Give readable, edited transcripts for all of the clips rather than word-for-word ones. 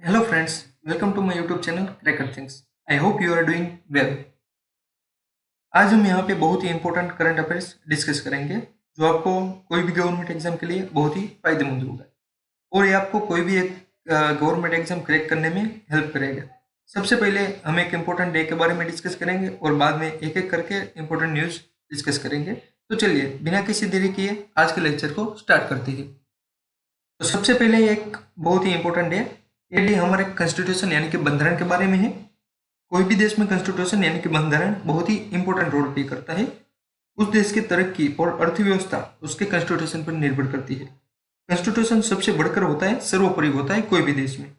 Hello friends, welcome to my YouTube channel Cracker Things. I hope you are doing well. आज हम यहाँ पे बहुत ही इंपॉर्टेंट करंट अफेयर्स डिस्कस करेंगे जो आपको कोई भी गवर्नमेंट एग्जाम के लिए बहुत ही फायदेमंद होगा और ये आपको कोई भी एक गवर्नमेंट एग्जाम क्रैक करने में हेल्प करेगा। सबसे पहले हम एक इम्पोर्टेंट डे के बारे में डिस्कस करेंगे और बाद में एक एक करके इम्पोर्टेंट न्यूज़ डिस्कस करेंगे। तो चलिए बिना किसी देरी किए आज के लेक्चर को स्टार्ट करते हैं। तो सबसे पहले एक बहुत ही इंपॉर्टेंट है, ये डे हमारे कॉन्स्टिट्यूशन यानी कि बंधारण के बारे में है। कोई भी देश में कॉन्स्टिट्यूशन यानी कि बंधारण बहुत ही इंपॉर्टेंट रोल प्ले करता है। उस देश की तरक्की और अर्थव्यवस्था उसके कॉन्स्टिट्यूशन पर निर्भर करती है। कॉन्स्टिट्यूशन सबसे बढ़कर होता है, सर्वोपरि होता है कोई भी देश में।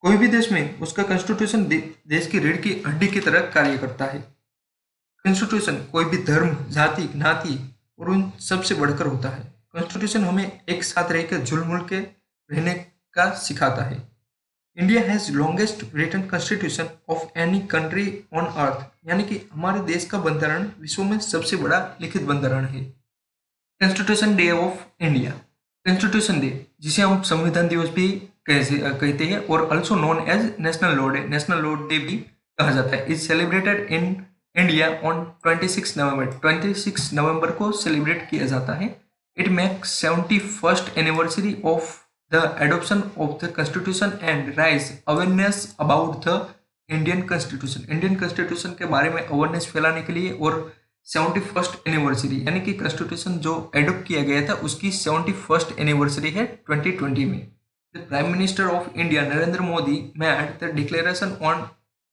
कोई भी देश में उसका कॉन्स्टिट्यूशन देश की रीढ़ की हड्डी की तरह कार्य करता है। कॉन्स्टिट्यूशन कोई भी धर्म, जाति, ज्ञाति और उन सबसे बढ़कर होता है। कॉन्स्टिट्यूशन हमें एक साथ रहकर जुल-मिल के रहने का सिखाता है। India has longest written constitution of any country on earth, यानी कि हमारे देश का बंधारण विश्व में सबसे बड़ा लिखित बंधारण है। Constitution day of India, constitution day जिसे हम संविधान दिवस भी कहते हैं और also known as national law day, national law day भी कहा जाता है, is celebrated in India on 26 November. 26 नवंबर को सेलिब्रेट किया जाता है। It makes 71st anniversary of the adoption of the constitution and raise awareness about the Indian constitution. Indian constitution के बारे में अवेयरनेस फैलाने के लिए और 71st एनिवर्सरी यानी कि कॉन्स्टिट्यूशन जो एडोप्ट किया गया था उसकी 71st एनिवर्सरी है 2020 में। The prime minister of India Narendra Modi made the declaration on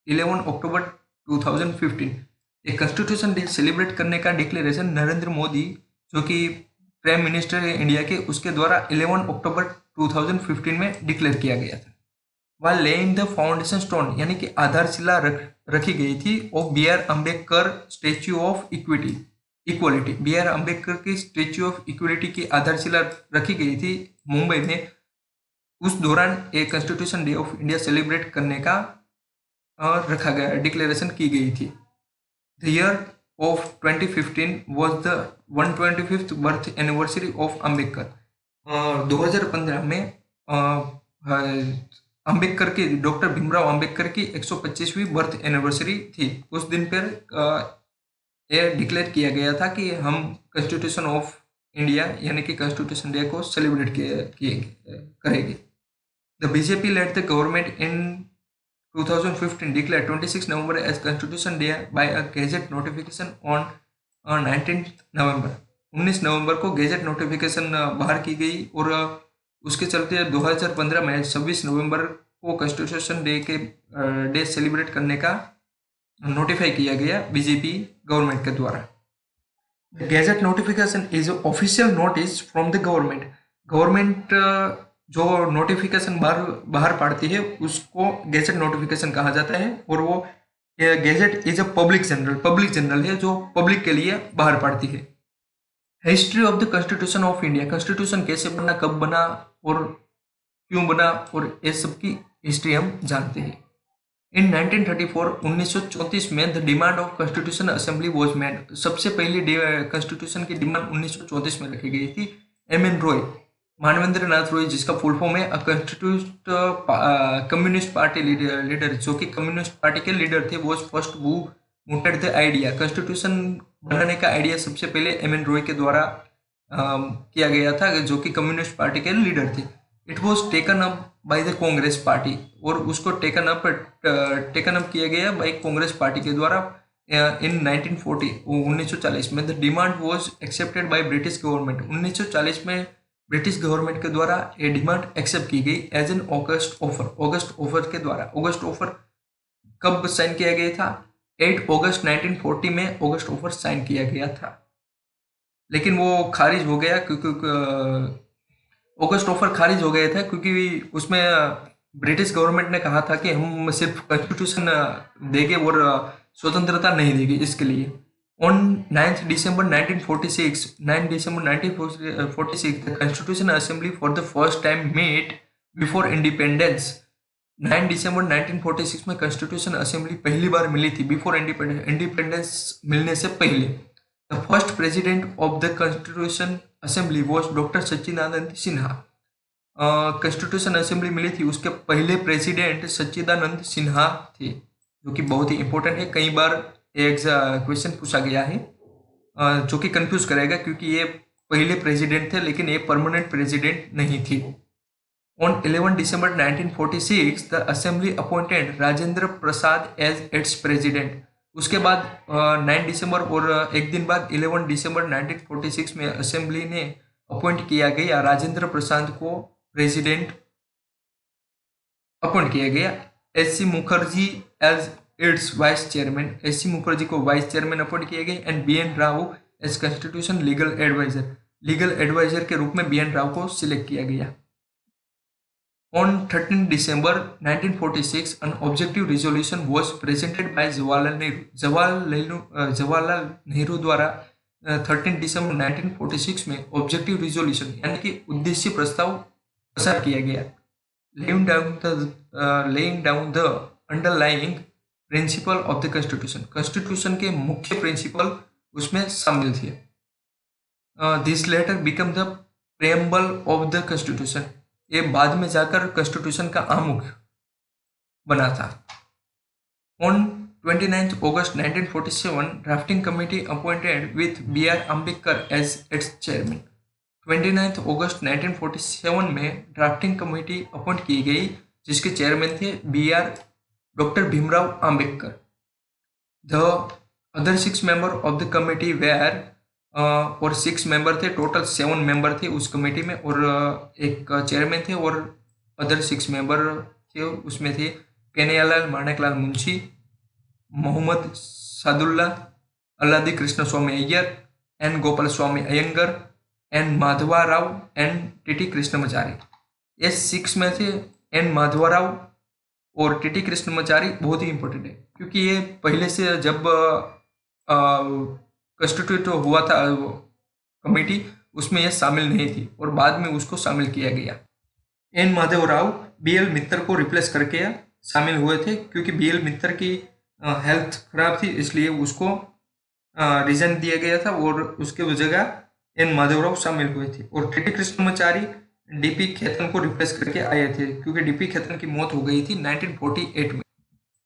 11 अक्टूबर 2015। एक कॉन्स्टिट्यूशन डे सेलिब्रेट करने का डिक्लेरेशन नरेंद्र मोदी जो कि प्राइम मिनिस्टर है इंडिया के, उसके द्वारा 11 अक्टूबर 2015 में डिक्लेयर किया गया था। वह लेइंग द फाउंडेशन स्टोन यानी कि आधारशिला रखी गई थी of B R Ambedkar statue of equality. B R Ambedkar की स्टेच्यू ऑफ इक्वलिटी की आधारशिला रखी गई थी मुंबई में। उस दौरान एक constitution day of India celebrate करने का रखा गया, डिक्लेरेशन की गई थी। The year of 2015 was the 125th birth anniversary of Ambedkar. 2015 में अम्बेडकर की, डॉक्टर भीमराव अम्बेडकर की 125वीं बर्थ एनिवर्सरी थी। उस दिन पर यह डिक्लेयर किया गया था कि हम कॉन्स्टिट्यूशन ऑफ इंडिया यानी कि कॉन्स्टिट्यूशन डे को सेलिब्रेट करेंगे। The BJP lead the government in 2015 declared 26 November as Constitution Day by a gazette notification on 19th November। 19 नवंबर को गेजेट नोटिफिकेशन बाहर की गई और उसके चलते 2015 में 26 नवंबर को कॉन्स्टिट्यूशन डे के डे सेलिब्रेट करने का नोटिफाई किया गया बीजेपी गवर्नमेंट के द्वारा। Gazette notification is official notice from the government. Government जो नोटिफिकेशन बाहर पाड़ती है उसको गेजेट नोटिफिकेशन कहा जाता है और वो gazette is a public general है जो पब्लिक के लिए बाहर पाड़ती है। History of the constitution of India, constitution कैसे बना, कब बना और क्यों बना और ये सब की हिस्ट्री हम जानते हैं। इन 1934 1934 में the demand of constitution assembly was made. सबसे पहली कॉन्स्टिट्यूशन की डिमांड 1934 में रखी गई थी। एम.एन. रॉय, मानवेंद्र नाथ रॉय, जिसका फुल फॉर्म है कम्युनिस्ट पार्टी लीडर, जो कि कम्युनिस्ट पार्टी के लीडर थे, वो first who muted the idea. Constitution बनाने का आइडिया सबसे पहले एम.एन. रॉय के द्वारा किया गया था, जो कि कम्युनिस्ट पार्टी के लीडर थे। It was taken up by the Congress party, और उसको टेकन अप किया गया बाय कांग्रेस पार्टी के द्वारा इन 1940 में। The demand was accepted by British government. 1940 में ब्रिटिश गवर्नमेंट के द्वारा ये डिमांड एक्सेप्ट की गई एज एन ऑगस्ट ऑफर के द्वारा। ऑगस्ट ऑफर कब साइन किया गया था? 8 अगस्त 1940 में ऑगस्ट ऑफर साइन किया गया था, लेकिन वो खारिज हो गया क्योंकि ऑगस्ट ऑफर खारिज हो गया था क्योंकि उसमें ब्रिटिश गवर्नमेंट ने कहा था कि हम सिर्फ कॉन्स्टिट्यूशन देंगे और स्वतंत्रता नहीं देंगे। इसके लिए On 9th December 1946, 9 December 1946, the Constitution Assembly for the first time met before independence। 9 December 1946 में Constitution Assembly पहली बार मिली थी बिफोर इंडिपेंडेंस मिलने से पहले। The first president of the Constitution Assembly was Dr. Sachchidanand Sinha. Constitution assembly मिली थी उसके पहले प्रेसिडेंट सच्चिदानंद सिन्हा थे, जो कि बहुत ही इंपॉर्टेंट है। कई बार एक क्वेश्चन पूछा गया है जो कि कंफ्यूज करेगा, क्योंकि ये पहले प्रेसिडेंट थे लेकिन ये परमानेंट प्रेसिडेंट नहीं थी। On 11 December 1946, the Assembly appointed Rajendra Prasad as its president। उसके बाद 9 दिसंबर और एक दिन बाद 11 दिसंबर 1946 में असेंबली ने अपॉइंट किया गया राजेंद्र प्रसाद को प्रेसिडेंट अपॉइंट किया गया। S C Mukherjee as its vice chairman, S C Mukherjee को वाइस चेयरमैन अपॉइंट किया गया। And B N Rao as constitution legal advisor, legal advisor के रूप में बी एन राव को सिलेक्ट किया गया। On 13 December 1946, an objective resolution was presented by Jawaharlal Nehru। Jawaharlal Nehru द्वारा 13 दिसंबर 1946 में ऑब्जेक्टिव रिजोल्यूशन यानी कि उद्देश्य प्रस्ताव प्रसार किया गया। laying down the underlying principle of the constitution, constitution के मुख्य प्रिंसिपल उसमें शामिल थे। This letter become the preamble of the constitution, ये बाद में जाकर कॉन्स्टिट्यूशन का आमुख बना था। On 29 August 1947, drafting committee appointed with B R Ambedkar as its chairman. 29 अगस्त 1947 में ड्राफ्टिंग कमेटी अपॉइंट की गई जिसके चेयरमैन थे doctor Bhimrao Ambedkar. The other 6 member of the committee were और 6 मेंबर थे, टोटल 7 मेंबर थे उस कमेटी में, और एक चेयरमैन थे और अदर 6 मेंबर थे। उसमें थे Kanhaiyalal Maneklal Munshi, Mohammad Saadulla, Alladi Krishnaswami Iyer, N Gopalaswami Ayyangar, N Madhava Rao and T Krishnamachari. ये 6 में थे। एन माधवा राव और टी कृष्णमाचारी बहुत ही इंपॉर्टेंट है, क्योंकि ये पहले से जब कॉन्स्टिट्यूट हुआ था कमेटी उसमें यह शामिल नहीं थी और बाद में उसको शामिल किया गया। N Madhava Rao B L Mitter को रिप्लेस करके शामिल हुए थे, क्योंकि बी एल मित्तर की हेल्थ खराब थी इसलिए उसको रिजाइन दिया गया था और उसके जगह एन माधव राव शामिल हुए थे। और टी कृष्णमाचारी डीपी खेतन को रिप्लेस करके आए थे, क्योंकि डीपी खेतन की मौत हो गई थी 1948 में।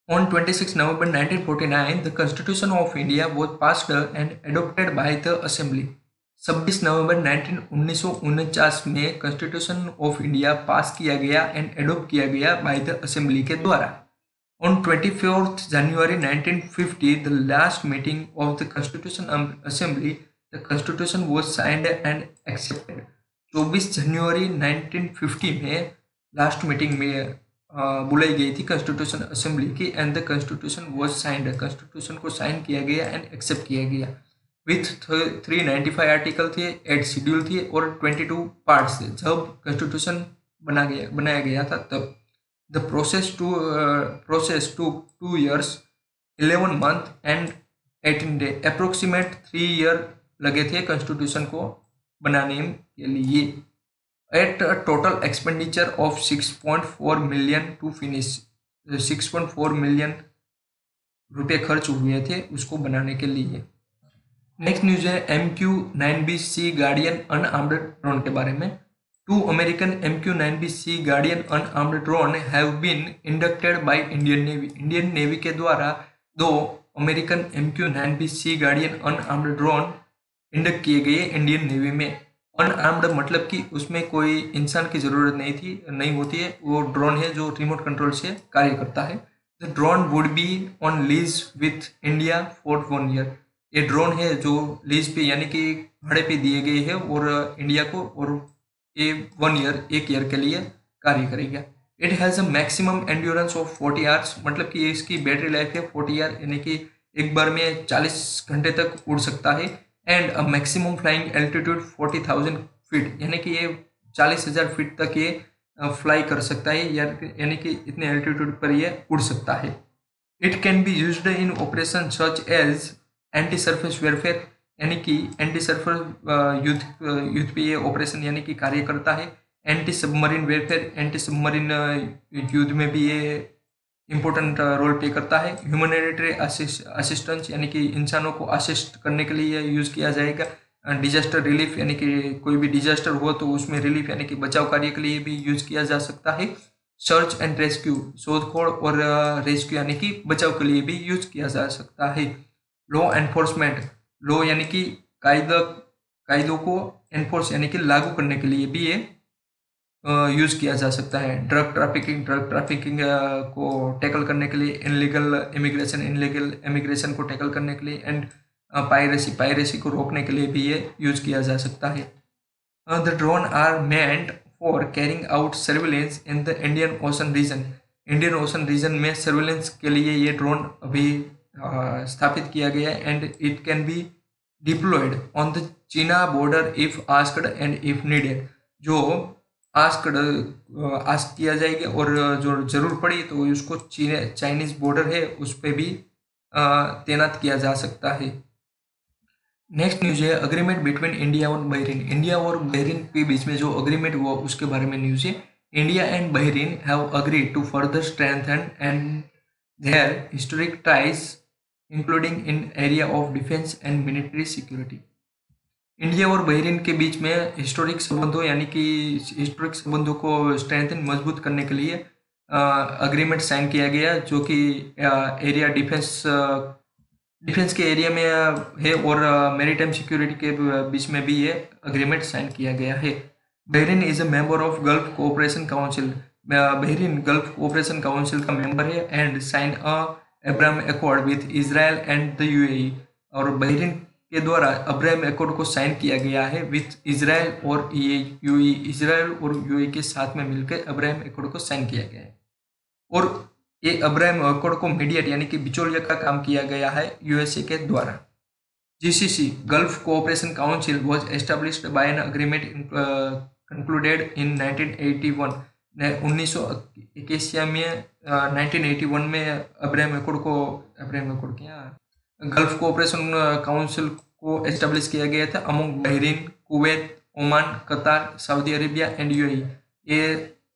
On 26 November 1949, the Constitution of India was passed and adopted by the Assembly। 26 नवंबर 1949 में कॉन्स्टिट्यूशन ऑफ इंडिया पास किया गया एंड एडोप्ट किया गया बाय द असेंबली के द्वारा। On 24 January 1950, the last meeting of the Constitution Assembly, the Constitution was signed and accepted। 24 जनवरी 1950 में last meeting में बुलाई गई थी कॉन्स्टिट्यूशन असेंबली की, and the constitution was signed, constitution को साइन किया गया एंड एक्सेप्ट किया गया। विथ 395 आर्टिकल थे, 8 शेड्यूल थे और 22 पार्ट्स थे। जब कॉन्स्टिट्यूशन बनाया गया था तब the process to 2 years 11 month and 18 day, approximate 3 year लगे थे कॉन्स्टिट्यूशन को बनाने के लिए। At a total expenditure of 6.4 million to finish, 6.4 million रुपये खर्च हुए थे उसको बनाने के लिए। नेक्स्ट न्यूज है MQ-9B-C गार्डियन अनआर्म्ड ड्रोन के बारे में। 2 American MQ-9B-C guardian unarmed drone have been inducted by Indian navy. Indian navy के द्वारा 2 American MQ-9B-C guardian unarmed drone induct किए गए इंडियन नेवी में। अनआर्म्ड मतलब कि उसमें कोई इंसान की जरूरत नहीं होती है, वो ड्रोन है जो रिमोट कंट्रोल से कार्य करता है। The drone would be on lease with India for 1 year। ये ड्रोन है जो लीज पे यानी कि भाड़े पे दिए गए हैं और इंडिया को, और ये 1 year के लिए कार्य करेगा। It has a maximum endurance of 40 hours, मतलब कि इसकी बैटरी लाइफ है 40 year, यानी कि एक बार में 40 घंटे तक उड़ सकता है। And a maximum flying altitude 40,000 feet, यानी कि ये 40,000 फीट तक ये फ्लाई कर सकता है, यानी कि इतने एल्टीट्यूड पर ये उड़ सकता है। It can be used in operation such as anti surface warfare, यानी कि एंटी सरफेस युद्ध पे ये ऑपरेशन यानी कि कार्य करता है। एंटी सबमरीन वेयरफेयर, एंटी सबमरीन युद्ध में भी ये इम्पोर्टेंट रोल प्ले करता है। ह्यूमैनिटेरियन असिस्टेंस, यानी कि इंसानों को असिस्ट करने के लिए यूज़ किया जाएगा। डिजास्टर रिलीफ यानी कि कोई भी डिजास्टर हुआ तो उसमें रिलीफ यानी कि बचाव कार्य के लिए भी यूज किया जा सकता है। सर्च एंड रेस्क्यू, शोधखोल और रेस्क्यू यानी कि बचाव के लिए भी यूज किया जा सकता है। लॉ एनफोर्समेंट, लॉ यानी कि कायदों को एनफोर्स यानी कि लागू करने के लिए भी ये यूज किया जा सकता है। ड्रग ट्रैफिकिंग को टैकल करने के लिए, इनलीगल इमिग्रेशन को टैकल करने के लिए, एंड पायरेसी को रोकने के लिए भी ये यूज किया जा सकता है। The drone are meant for carrying out surveillance in the Indian Ocean region. Indian Ocean region में सर्विलेंस के लिए ये ड्रोन अभी स्थापित किया गया है, and it can be deployed on the China border if asked and if needed. जो आस्क किया जाएगा और जो जरूर पड़ी तो उसको चाइनीज बॉर्डर है उस पर भी तैनात किया जा सकता है। नेक्स्ट न्यूज है अग्रीमेंट बिटवीन इंडिया और बहरीन। इंडिया और बहरीन के बीच में जो अग्रीमेंट हुआ उसके बारे में न्यूज है। India and Bahrain have agreed to further strengthen and their historic ties including in area of defence and military security. India और बहरीन के बीच में हिस्टोरिक संबंधों यानी कि हिस्टोरिक संबंधों को स्ट्रेंथन मजबूत करने के लिए अग्रीमेंट साइन किया गया, जो कि एरिया डिफेंस के एरिया में है और मैरीटाइम सिक्योरिटी के बीच में भी ये अग्रीमेंट साइन किया गया है। Bahrain is a member of Gulf Cooperation Council. Bahrain Gulf Cooperation Council का मेंबर है and sign Abraham Accord with Israel and the UAE. और बहरीन के द्वारा अब्राहम अकॉर्ड को साइन किया गया है विथ इजराइल और यूएई। इजराइल और यूएई के साथ में मिलकर अब्राहम अकॉर्ड को साइन किया गया है। और ये अब्राहम अकॉर्ड को मीडिएट यानी कि बिचौलिया का काम किया गया है यूएसए के द्वारा। GCC gulf Cooperation council was established bye an agreement concluded in 1981। 1981 में 1981 में अब्राहम अकॉर्ड क्या गल्फ कोऑपरेशन काउंसिल को एस्टैब्लिश किया गया था अमंग बहरीन, कुवैत, ओमान, कतार, सऊदी अरेबिया एंड यूएई। ये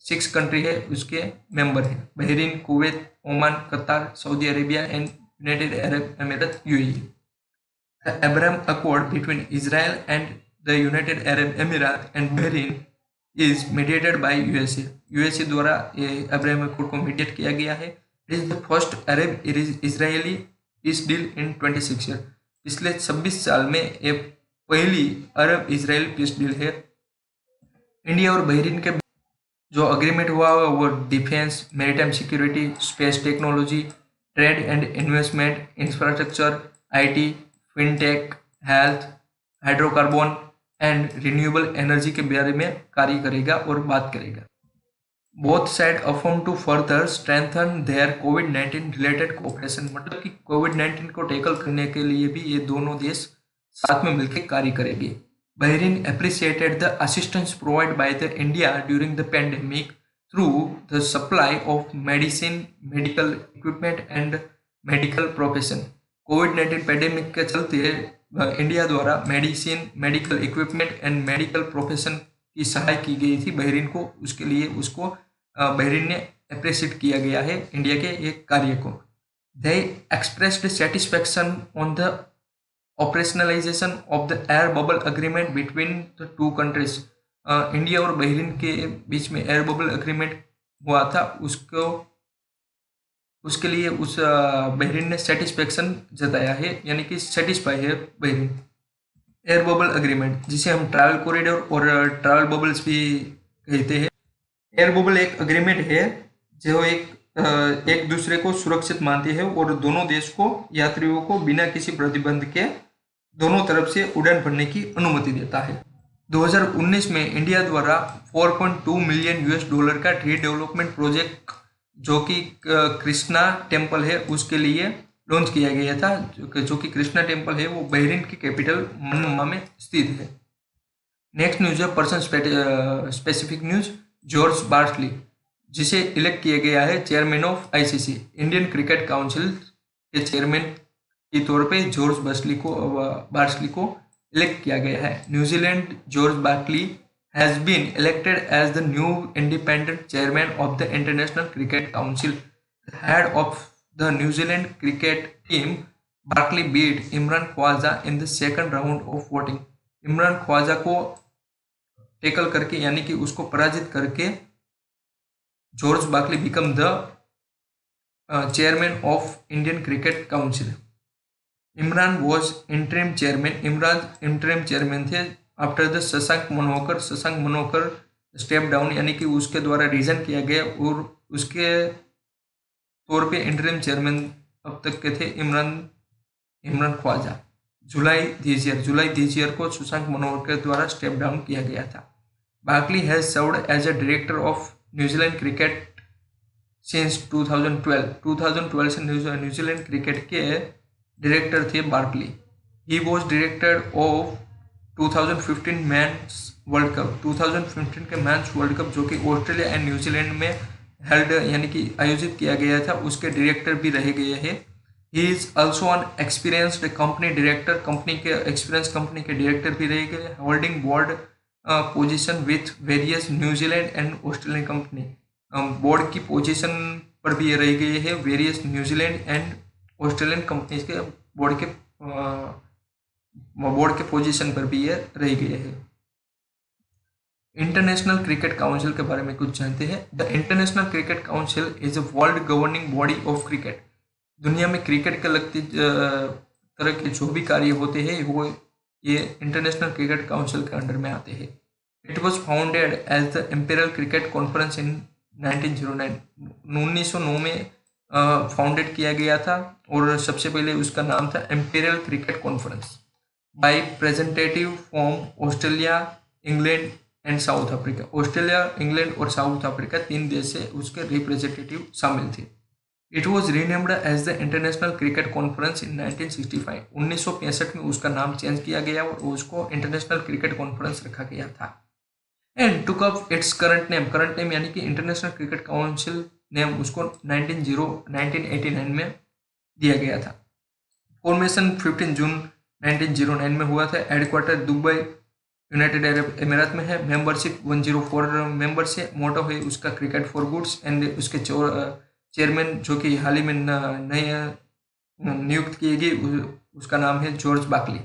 6 कंट्री है उसके मेंबर है। बहरीन, कुवैत, ओमान, कतार, Saudi Arabia and United Arab अमीरात UAE. The Abraham Accord between Israel and the United Arab Emirates and Bahrain is mediated by USA. USA द्वारा ये Abraham Accord को mediate किया गया है। It is the first Arab Israeli peace deal in 26 years. पिछले 26 साल में ये पहली अरब इजराइल पीस डील है। इंडिया और बहरीन के जो अग्रीमेंट हुआ वो defence, maritime security, space technology, trade and investment, infrastructure, IT, fintech, health, hydrocarbon and renewable energy के बारे में कार्य करेगा और बात करेगा। Both side affirm to further strengthen their कोविड-19 रिलेटेड कोऑपरेशन। मतलब कि कोविड-19 को टैकल करने के लिए भी ये दोनों देश साथ में मिलकर कार्य करेंगे। Bahrain appreciated the assistance provided by the India during the pandemic through the supply of medicine, medical equipment and medical profession. Covid pandemic के चलते इंडिया द्वारा medicine, medical equipment and medical profession की सहायता की गई थी बहरीन को। उसके लिए उसको बहरीन ने अप्रिशिएट किया गया है इंडिया के एक कार्य को। They expressed satisfaction on the operationalization of the air bubble agreement between the two countries. India और बहरीन के बीच में एयर बबल अग्रीमेंट हुआ था, उसके लिए उस बहरीन ने सेटिस्फैक्शन जताया है यानी कि सेटिस्फाई है बहरीन। एयर बबल अग्रीमेंट जिसे हम ट्रैवल कॉरिडोर और ट्रैवल बबल्स भी कहते हैं। एयर बबल एक अग्रीमेंट है जो एक दूसरे को सुरक्षित मानती है और दोनों देश को यात्रियों को बिना किसी प्रतिबंध के दोनों तरफ से उड़ान भरने की अनुमति देता है। 2019 में इंडिया द्वारा 4.2 मिलियन $US का रीडेवलपमेंट प्रोजेक्ट जो कि कृष्णा टेम्पल है उसके लिए लॉन्च किया गया था। जो कि कृष्णा टेम्पल है वो बहरीन की कैपिटल मन्नमा में स्थित है। नेक्स्ट न्यूज है पर्सन स्पेसिफिक न्यूज। जॉर्ज बार्सली जिसे इलेक्ट किया गया है chairman of ICC. Indian cricket Council के चेयरमैन के तौर पे जॉर्ज बार्सली को इलेक्ट किया गया है। New Zealand George Barclay has been elected as the new independent chairman of the International Cricket Council. The head of the New Zealand cricket team, Barkley beat Imran Khwaja in the second round of voting. Imran Khawaja को tackle करके यानी कि उसको पराजित करके George Barclay become the chairman of Indian cricket council. Imran was interim chairman, Imran interim chairman थे after the Shashank Manohar step down, यानी कि उसके द्वारा रिजाइन किया गया और उसके तौर पे इंटरिम चेयरमैन अब तक के थे इमरान ख्वाजा। जुलाई दिस ईयर को शशांक मनोहर के द्वारा स्टेप डाउन किया गया था। Barclay has served as a director of New Zealand cricket since 2012 से न्यूजीलैंड क्रिकेट के डायरेक्टर थे Barclay. He was director of 2015 men's world cup, 2015 के मैंस वर्ल्ड कप जो कि ऑस्ट्रेलिया एंड न्यूजीलैंड में हेल्ड यानी कि आयोजित किया गया था, उसके डायरेक्टर भी रहे गए हैं। He is also an experienced company director, company के डायरेक्टर भी रहे गए, holding board position with various New Zealand and Australian company. Board की पोजीशन पर भी ये रह गए हैं, various New Zealand and Australian companies के बोर्ड के पोजीशन पर भी ये रह गए हैं। इंटरनेशनल क्रिकेट काउंसिल के बारे में कुछ जानते हैं। The International Cricket council is a world governing body of cricket. दुनिया में क्रिकेट के लगती तरह के जो भी कार्य होते हैं वो ये इंटरनेशनल क्रिकेट काउंसिल के अंडर में आते हैं। It was founded as the Imperial Cricket Conference in 1909 में फाउंडेड किया गया था और सबसे पहले उसका नाम था Imperial Cricket Conference by representative from Australia, England and South Africa. Australia, England और साउथ अफ्रीका 3 देश से उसके रिप्रेजेंटेटिव शामिल थे। It was renamed as the International Cricket Conference in 1965। 1965 में उसका नाम चेंज किया गया और उसको इंटरनेशनल क्रिकेट कॉन्फ्रेंस रखा गया था। And took up its current name यानी कि इंटरनेशनल क्रिकेट काउंसिल नेम उसको 1989 में दिया गया था। फॉर्मेशन 15 जून 1909 में हुआ था। हेडक्वार्टर दुबई, यूनाइटेड अरब अमीरात में है। मेंबरशिप 104 मेंबर्स है। मोटो है उसका क्रिकेट फॉर गुड्स एंड उसके चेयरमैन जो कि हाल ही में नए नियुक्त किए गए उसका नाम है जॉर्ज बार्कली।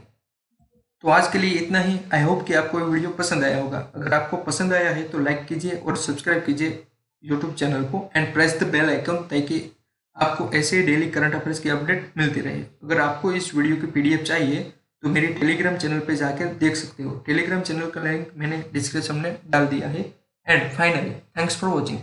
तो आज के लिए इतना ही। आई होप कि आपको ये वीडियो पसंद आया होगा। अगर आपको पसंद आया है तो लाइक कीजिए और सब्सक्राइब कीजिए यूट्यूब चैनल को and press the bell icon ताकि आपको ऐसे डेली करंट अफेयर्स की अपडेट मिलती रहे। अगर आपको इस वीडियो की PDF चाहिए तो मेरे टेलीग्राम चैनल पे जाकर देख सकते हो। टेलीग्राम चैनल का लिंक मैंने डिस्क्रिप्शन में डाल दिया है। And finally thanks for watching.